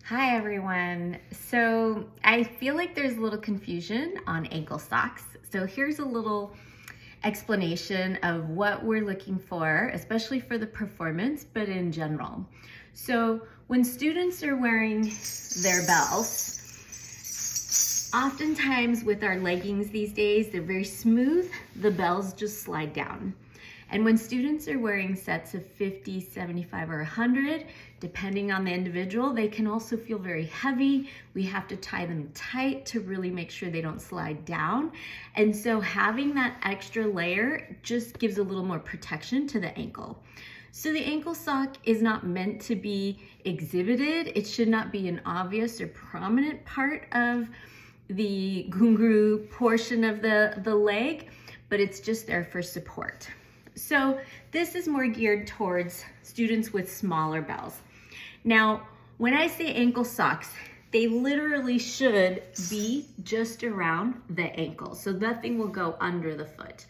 Hi everyone. So I feel like there's a little confusion on ankle socks. So here's a little explanation of what we're looking for, especially for the performance, but in general. So when students are wearing their belts, oftentimes with our leggings these days, they're very smooth, the bells just slide down. And when students are wearing sets of 50, 75, or 100, depending on the individual, they can also feel very heavy. We have to tie them tight to really make sure they don't slide down. And so having that extra layer just gives a little more protection to the ankle. So the ankle sock is not meant to be exhibited. It should not be an obvious or prominent part of the ghungroo portion of the leg, but it's just there for support. So this is more geared towards students with smaller bells. Now, when I say ankle socks, they literally should be just around the ankle, so nothing will go under the foot.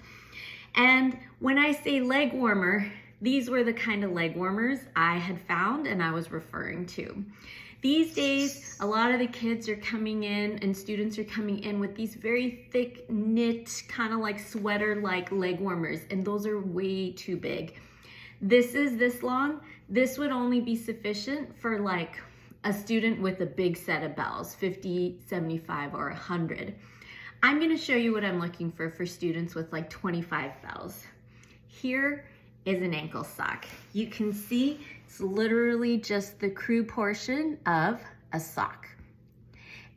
And when I say leg warmer, these were the kind of leg warmers I had found and I was referring to. These days, a lot of the kids are coming in and students are coming in with these very thick knit, kind of like sweater-like leg warmers, and those are way too big. This is this long. This would only be sufficient for like a student with a big set of bells, 50, 75, or 100. I'm gonna show you what I'm looking for students with like 25 bells. Here is an ankle sock. You can see it's literally just the crew portion of a sock.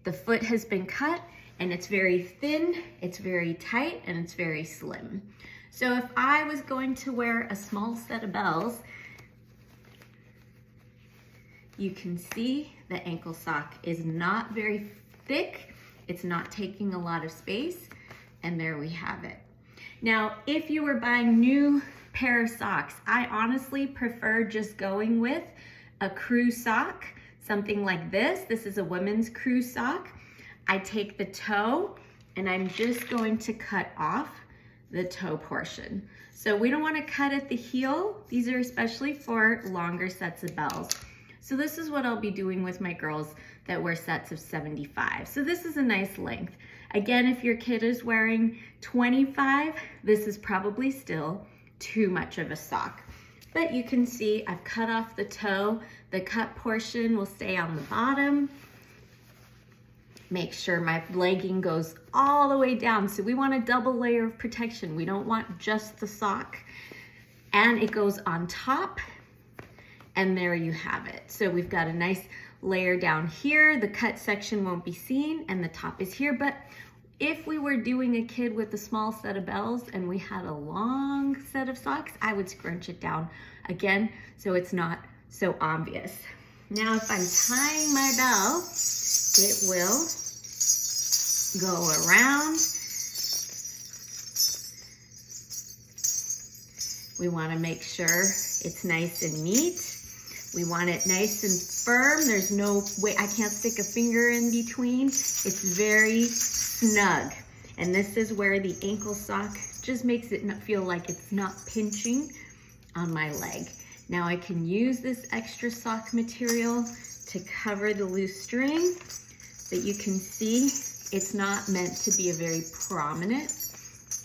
The foot has been cut and it's very thin, it's very tight, and it's very slim. So if I was going to wear a small set of bells, you can see the ankle sock is not very thick, it's not taking a lot of space, and there we have it. Now, if you were buying new pair of socks, I honestly prefer just going with a crew sock, something like this. This is a women's crew sock. I take the toe and I'm just going to cut off the toe portion. So we don't want to cut at the heel. These are especially for longer sets of bells. So this is what I'll be doing with my girls that wear sets of 75. So this is a nice length. Again, if your kid is wearing 25, this is probably still too much of a sock. But you can see I've cut off the toe. The cut portion will stay on the bottom. Make sure my legging goes all the way down. So we want a double layer of protection. We don't want just the sock. And it goes on top, and there you have it. So we've got a nice layer down here. The cut section won't be seen, and the top is here. But if we were doing a kid with a small set of bells and we had a long set of socks, I would scrunch it down again so it's not so obvious. Now, if I'm tying my bell, it will go around. We want to make sure it's nice and neat. We want it nice and firm. There's no way, I can't stick a finger in between. It's very snug. And this is where the ankle sock just makes it not feel like it's not pinching on my leg. Now I can use this extra sock material to cover the loose string, but you can see it's not meant to be a very prominent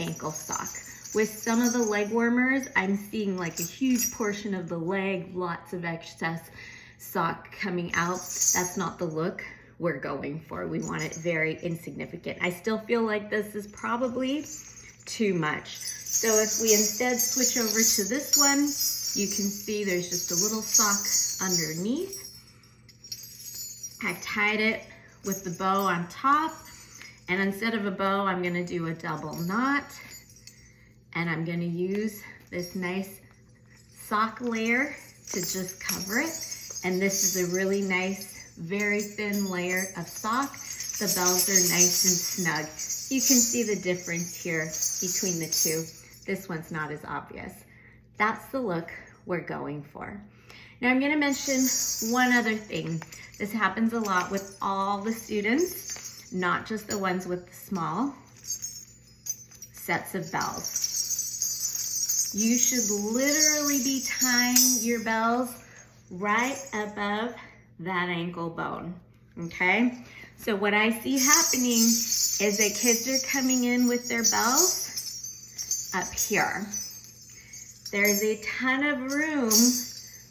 ankle sock. With some of the leg warmers, I'm seeing like a huge portion of the leg, lots of excess sock coming out. That's not the look we're going for. We want it very insignificant. I still feel like this is probably too much. So if we instead switch over to this one, you can see there's just a little sock underneath. I've tied it with the bow on top, and instead of a bow, I'm gonna do a double knot, and I'm gonna use this nice sock layer to just cover it. And this is a really nice, very thin layer of sock. The bells are nice and snug. You can see the difference here between the two. This one's not as obvious. That's the look we're going for. Now I'm gonna mention one other thing. This happens a lot with all the students, not just the ones with the small sets of bells. You should literally be tying your bells right above that ankle bone, okay? So what I see happening is that kids are coming in with their bells up here. There's a ton of room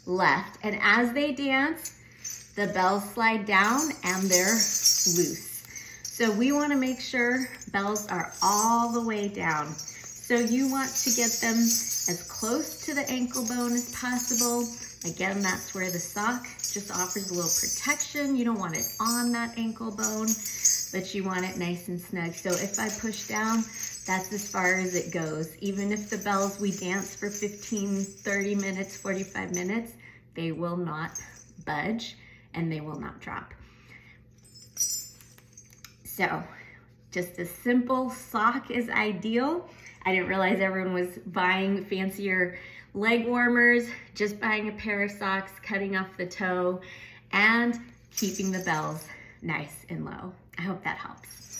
left, and as they dance, the bells slide down and they're loose. So we want to make sure bells are all the way down. So you want to get them as close to the ankle bone as possible. Again, that's where the sock just offers a little protection. You don't want it on that ankle bone, but you want it nice and snug. So if I push down, that's as far as it goes. Even if the bells, we dance for 15, 30 minutes, 45 minutes, they will not budge and they will not drop. So just a simple sock is ideal. I didn't realize everyone was buying fancier leg warmers, just buying a pair of socks, cutting off the toe, and keeping the bells nice and low. I hope that helps.